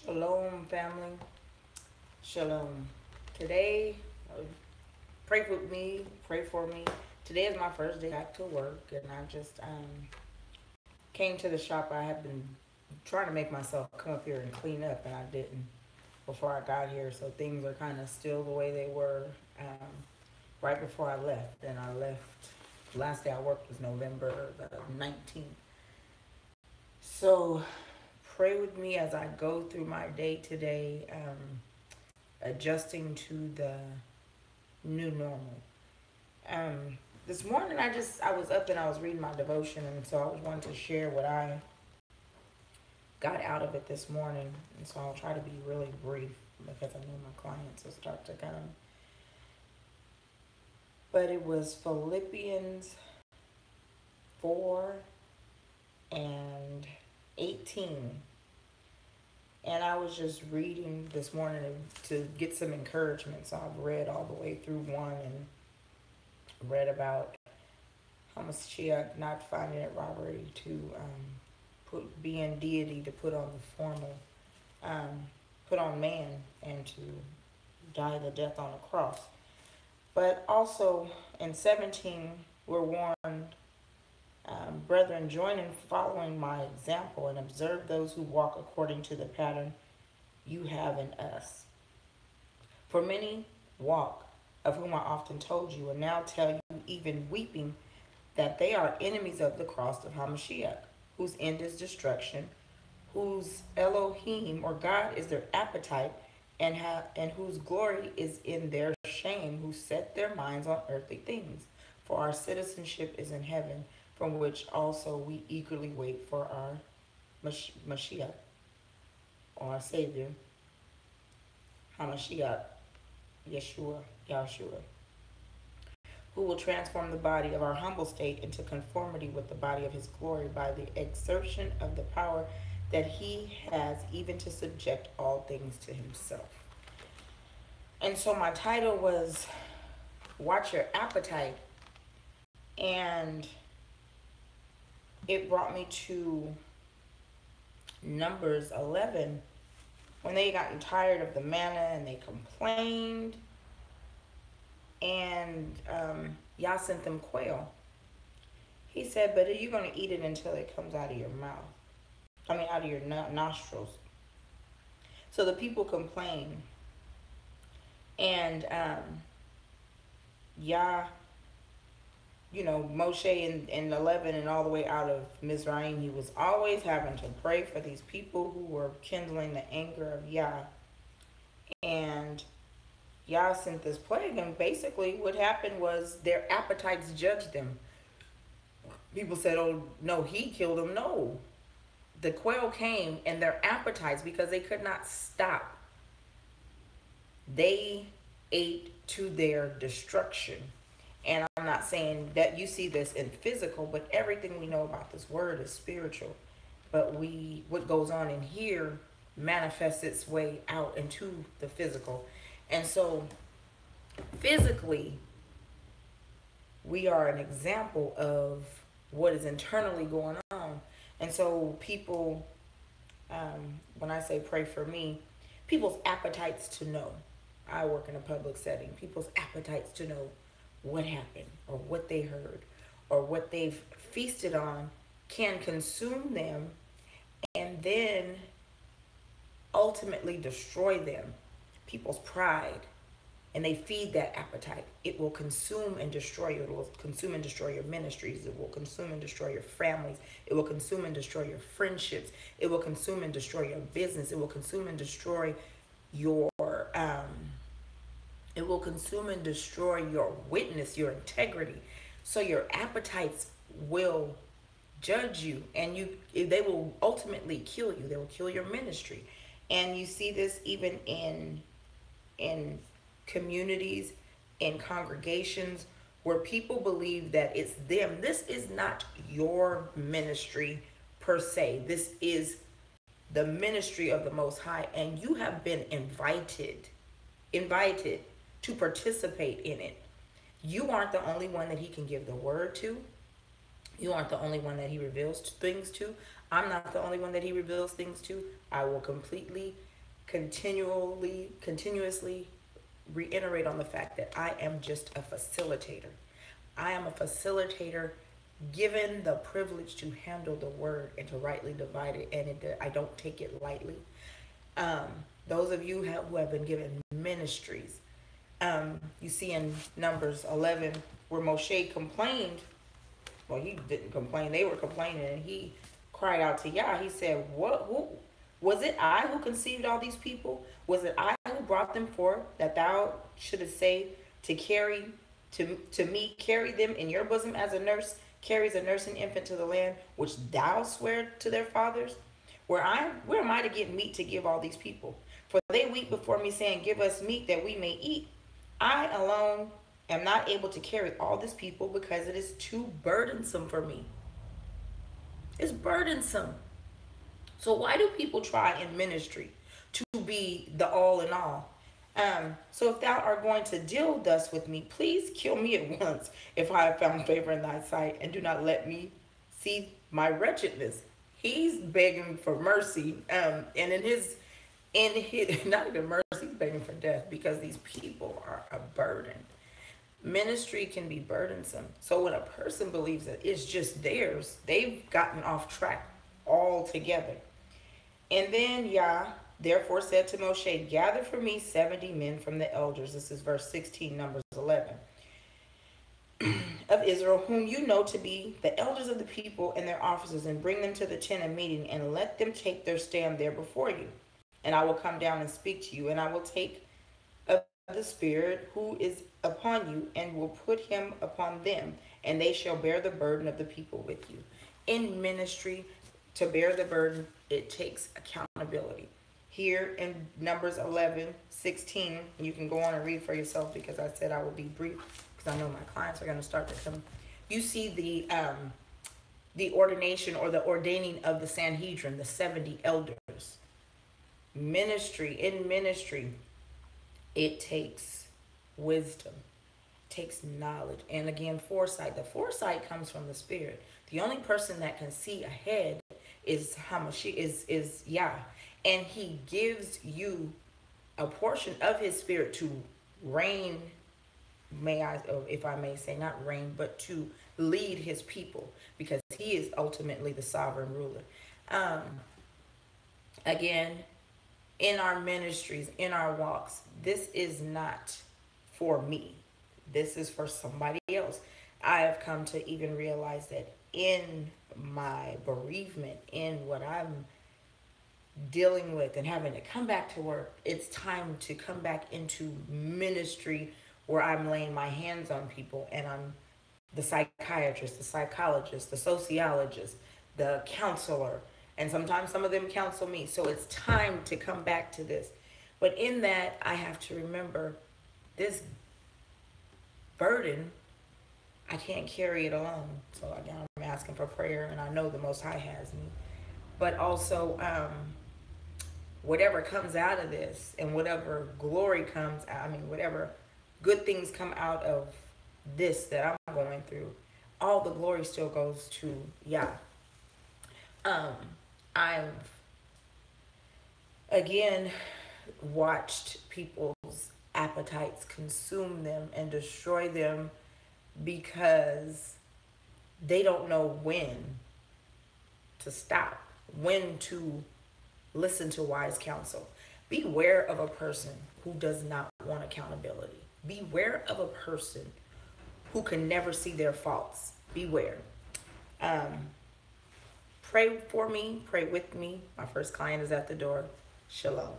Shalom, family. Shalom. Today, pray with me. Pray for me. Today is my first day back to work, and I just came to the shop. I have been trying to make myself come up here and clean up, and I didn't before I got here. So things are kind of still the way they were right before I left. And I left. Last day I worked was November the 19th. So pray with me as I go through my day today. Adjusting to the new normal. This morning I was up and I was reading my devotion, and so I was wanting to share what I got out of it this morning, and so I'll try to be really brief because I know my clients will start to kind of. But it was Philippians 4 and 18. And I was just reading this morning to get some encouragement. So I've read all the way through 1 and read about Hamashiach not finding it robbery to be in deity, to put on the formal, put on man, and to die the death on the cross. But also in 17, we're warned, brethren, join in following my example and observe those who walk according to the pattern you have in us. For many walk, of whom I often told you, and now tell you, even weeping, that they are enemies of the cross of Hamashiach, whose end is destruction, whose Elohim or God is their appetite, and whose glory is in their shame, who set their minds on earthly things. For our citizenship is in heaven, from which also we eagerly wait for our Mashiach, or our Savior, Hamashiach, Yahshua, who will transform the body of our humble state into conformity with the body of his glory by the exertion of the power that he has, even to subject all things to himself. And so my title was Watch Your Appetite, and it brought me to Numbers 11, when they gotten tired of the manna and they complained, and Yah sent them quail. He said, but are you going to eat it until it comes out of your mouth? Out of your nostrils. So the people complained, and Yah, Moshe in 11 and all the way out of Mizraim, he was always having to pray for these people who were kindling the anger of Yah. And Yah sent this plague, and basically what happened was their appetites judged them. People said, oh, no, he killed them. No. The quail came, and their appetites, because they could not stop, they ate to their destruction. And I'm not saying that you see this in physical, but everything we know about this word is spiritual. But what goes on in here manifests its way out into the physical. And so physically, we are an example of what is internally going on. And so people, when I say pray for me, people's appetites to know. I work in a public setting. People's appetites to know what happened or what they heard or what they've feasted on can consume them and then ultimately destroy them. People's pride, and they feed that appetite. It will consume and destroy you. It will consume and destroy your ministries. It will consume and destroy your families. It will consume and destroy your friendships. It will consume and destroy your business. It will consume and destroy your it will consume and destroy your witness, your integrity. So your appetites will judge you, and they will ultimately kill you. They will kill your ministry. And you see this even in communities, in congregations, where people believe that it's them. This is not your ministry per se. This is the ministry of the Most High, and you have been invited to participate in it. You aren't the only one that he can give the word to. You aren't the only one that he reveals things to. I'm not the only one that he reveals things to. I will completely continuously reiterate on the fact that I am just a facilitator. I am a facilitator given the privilege to handle the word and to rightly divide it, and I don't take it lightly. Um, those of you who have been given ministries, you see in Numbers 11 where Moshe complained. Well, he didn't complain; they were complaining, and he cried out to Yah. He said, "What? Who was it? I who conceived all these people? Was it I who brought them forth? That thou shouldest say to carry to me, carry them in your bosom as a nurse carries a nursing infant to the land which thou swear to their fathers? Where am I to get meat to give all these people? For they weep before me, saying, Give us meat that we may eat. I alone am not able to carry all this people because it is too burdensome for me. It's burdensome. So why do people try in ministry to be the all in all? So if thou art going to deal thus with me, please kill me at once if I have found favor in thy sight, and do not let me see my wretchedness. He's begging for mercy, and in his not even mercy, he's begging for death because these people are a burden. Ministry can be burdensome. So when a person believes that it's just theirs, they've gotten off track altogether. And then Yah therefore said to Moshe, Gather for me 70 men from the elders. This is verse 16, Numbers 11. Of Israel, whom you know to be the elders of the people and their officers, and bring them to the tent of meeting, and let them take their stand there before you. And I will come down and speak to you, and I will take of the Spirit who is upon you, and will put him upon them, and they shall bear the burden of the people with you. In ministry, to bear the burden, it takes accountability. Here in Numbers 11:16, you can go on and read for yourself because I said I will be brief because I know my clients are going to start to come. You see the ordination or the ordaining of the Sanhedrin, the 70 elders. In ministry, it takes wisdom, it takes knowledge, and again, foresight. The foresight comes from the Spirit. The only person that can see ahead is Hamashiach, is Yah. And he gives you a portion of his Spirit to reign, if I may say, not reign, but to lead his people, because he is ultimately the sovereign ruler. Again, in our ministries, in our walks, this is not for me. This is for somebody else. I have come to even realize that in my bereavement, in what I'm dealing with and having to come back to work, it's time to come back into ministry where I'm laying my hands on people, and I'm the psychiatrist, the psychologist, the sociologist, the counselor, and sometimes some of them counsel me. So it's time to come back to this. But in that, I have to remember this burden, I can't carry it alone. So again, I'm asking for prayer, and I know the Most High has me. But also, whatever comes out of this, and whatever glory comes out, whatever good things come out of this that I'm going through, all the glory still goes to Yah. I've again watched people's appetites consume them and destroy them because they don't know when to stop, when to listen to wise counsel. Beware of a person who does not want accountability. Beware of a person who can never see their faults. Beware. Pray for me. Pray with me. My first client is at the door. Shalom.